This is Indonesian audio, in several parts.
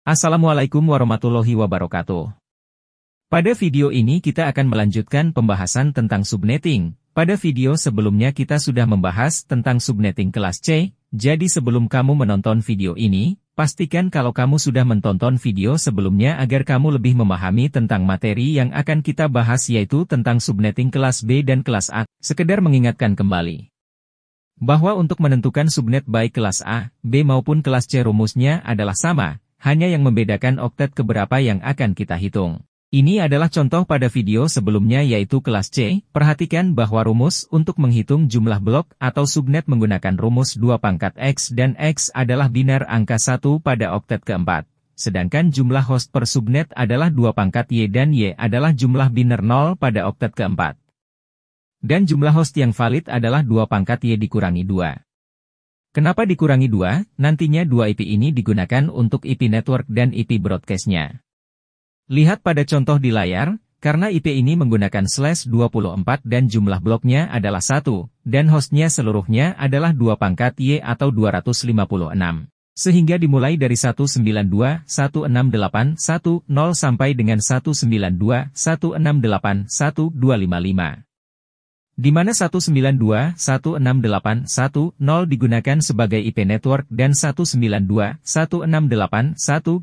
Assalamualaikum warahmatullahi wabarakatuh. Pada video ini kita akan melanjutkan pembahasan tentang subnetting. Pada video sebelumnya kita sudah membahas tentang subnetting kelas C, jadi sebelum kamu menonton video ini, pastikan kalau kamu sudah menonton video sebelumnya agar kamu lebih memahami tentang materi yang akan kita bahas yaitu tentang subnetting kelas B dan kelas A. Sekedar mengingatkan kembali bahwa untuk menentukan subnet baik kelas A, B maupun kelas C rumusnya adalah sama. Hanya yang membedakan oktet keberapa yang akan kita hitung. Ini adalah contoh pada video sebelumnya yaitu kelas C. Perhatikan bahwa rumus untuk menghitung jumlah blok atau subnet menggunakan rumus 2 pangkat X dan X adalah binar angka 1 pada oktet keempat. Sedangkan jumlah host per subnet adalah 2 pangkat Y dan Y adalah jumlah binar 0 pada oktet keempat. Dan jumlah host yang valid adalah 2 pangkat Y dikurangi 2. Kenapa dikurangi 2? Nantinya 2 IP ini digunakan untuk IP network dan IP broadcast-nya. Lihat pada contoh di layar, karena IP ini menggunakan /24 dan jumlah bloknya adalah 1, dan hostnya seluruhnya adalah 2 pangkat Y atau 256. Sehingga dimulai dari 192.168.1.0 sampai dengan 192.168.1.255. Di mana 192.168.1.0 digunakan sebagai IP network dan 192.168.1.255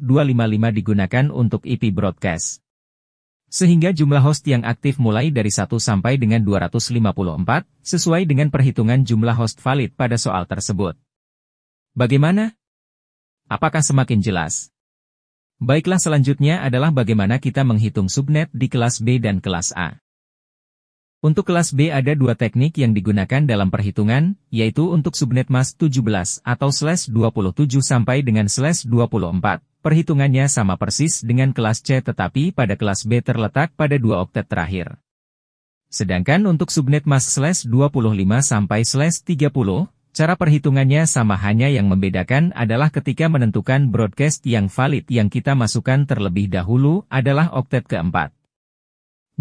digunakan untuk IP broadcast. Sehingga jumlah host yang aktif mulai dari 1 sampai dengan 254, sesuai dengan perhitungan jumlah host valid pada soal tersebut. Bagaimana? Apakah semakin jelas? Baiklah, selanjutnya adalah bagaimana kita menghitung subnet di kelas B dan kelas A. Untuk kelas B ada 2 teknik yang digunakan dalam perhitungan, yaitu untuk subnet mas 17 atau /27 sampai dengan /24. Perhitungannya sama persis dengan kelas C tetapi pada kelas B terletak pada 2 oktet terakhir. Sedangkan untuk subnet mas /25 sampai /30, cara perhitungannya sama, hanya yang membedakan adalah ketika menentukan broadcast yang valid yang kita masukkan terlebih dahulu adalah oktet keempat.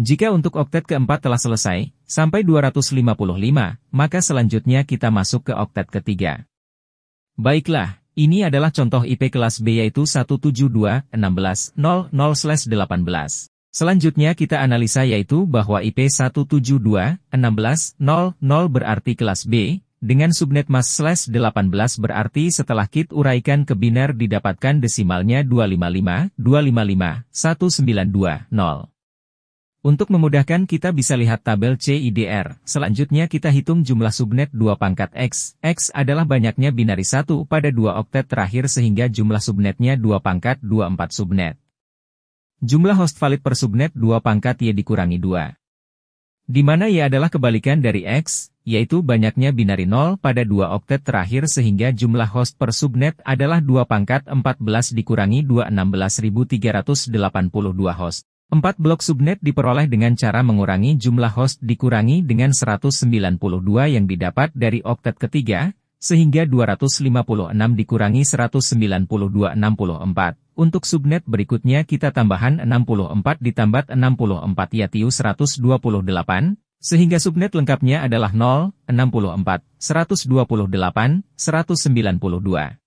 Jika untuk oktet keempat telah selesai, sampai 255, maka selanjutnya kita masuk ke oktet ketiga. Baiklah, ini adalah contoh IP kelas B yaitu 172.16.00/18. Selanjutnya kita analisa yaitu bahwa IP 172.16.00 berarti kelas B, dengan subnet mas /18 berarti setelah kit uraikan ke binar didapatkan desimalnya 255.255.192.0. Untuk memudahkan kita bisa lihat tabel CIDR, selanjutnya kita hitung jumlah subnet 2 pangkat X. X adalah banyaknya binari 1 pada 2 oktet terakhir sehingga jumlah subnetnya 2 pangkat 24 subnet. Jumlah host valid per subnet 2 pangkat Y dikurangi 2. Di mana Y adalah kebalikan dari X, yaitu banyaknya binari 0 pada 2 oktet terakhir sehingga jumlah host per subnet adalah 2 pangkat 14 dikurangi 2 16.382 host. 4 blok subnet diperoleh dengan cara mengurangi jumlah host dikurangi dengan 192 yang didapat dari oktet ketiga, sehingga 256 dikurangi 192 64. Untuk subnet berikutnya kita tambahan 64 ditambah 64 yaitu 128, sehingga subnet lengkapnya adalah 0, 64, 128, 192.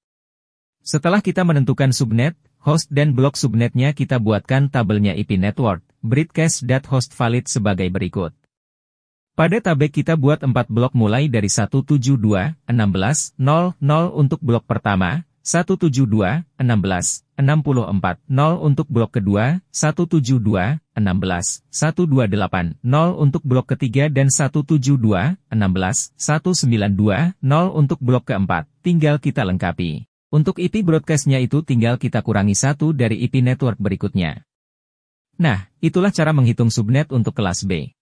Setelah kita menentukan subnet, host dan blok subnetnya kita buatkan tabelnya IP network, broadcast.host valid sebagai berikut. Pada tabel kita buat 4 blok mulai dari 172.16.00 untuk blok pertama, 172.16.64.0 untuk blok kedua, 172.16.128.0 untuk blok ketiga dan 172.16.192.0 untuk blok keempat, tinggal kita lengkapi. Untuk IP broadcast-nya itu tinggal kita kurangi 1 dari IP network berikutnya. Nah, itulah cara menghitung subnet untuk kelas B.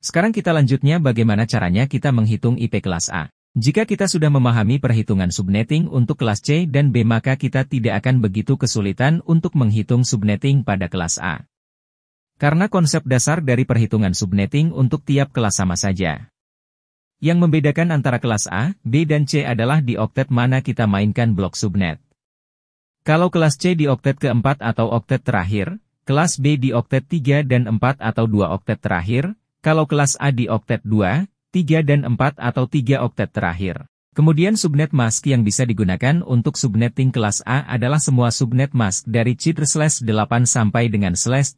Sekarang kita lanjutnya bagaimana caranya kita menghitung IP kelas A. Jika kita sudah memahami perhitungan subnetting untuk kelas C dan B maka kita tidak akan begitu kesulitan untuk menghitung subnetting pada kelas A. Karena konsep dasar dari perhitungan subnetting untuk tiap kelas sama saja. Yang membedakan antara kelas A, B dan C adalah di oktet mana kita mainkan blok subnet. Kalau kelas C di oktet keempat atau oktet terakhir, kelas B di oktet 3 dan 4 atau 2 oktet terakhir, kalau kelas A di oktet 2, 3 dan 4 atau 3 oktet terakhir. Kemudian subnet mask yang bisa digunakan untuk subnetting kelas A adalah semua subnet mask dari cheater/8 sampai dengan /30.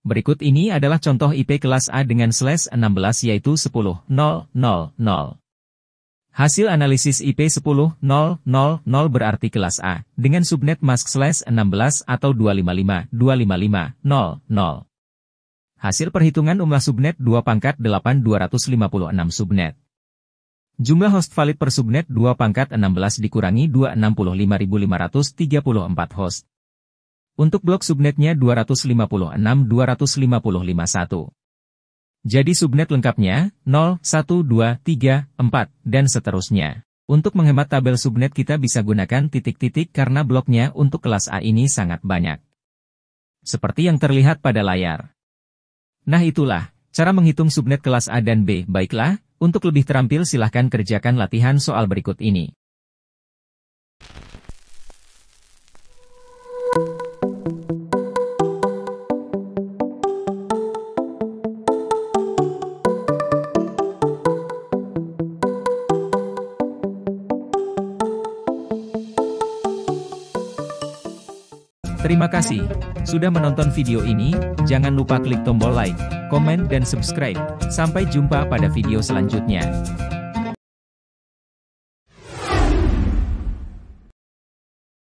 Berikut ini adalah contoh IP kelas A dengan /16 yaitu 10.0.0.0. Hasil analisis IP 10.0.0.0 berarti kelas A, dengan subnet mask /16 atau 255.255.0.0. Hasil perhitungan umlah subnet 2/8 256 subnet. Jumlah host valid per subnet 2/16 dikurangi 265.534 host. Untuk blok subnetnya 256.255.1. Jadi subnet lengkapnya 0, 1, 2, 3, 4, dan seterusnya. Untuk menghemat tabel subnet kita bisa gunakan titik-titik karena bloknya untuk kelas A ini sangat banyak. Seperti yang terlihat pada layar. Nah itulah cara menghitung subnet kelas A dan B. Baiklah, untuk lebih terampil silahkan kerjakan latihan soal berikut ini. Terima kasih sudah menonton video ini, jangan lupa klik tombol like, komen dan subscribe. Sampai jumpa pada video selanjutnya.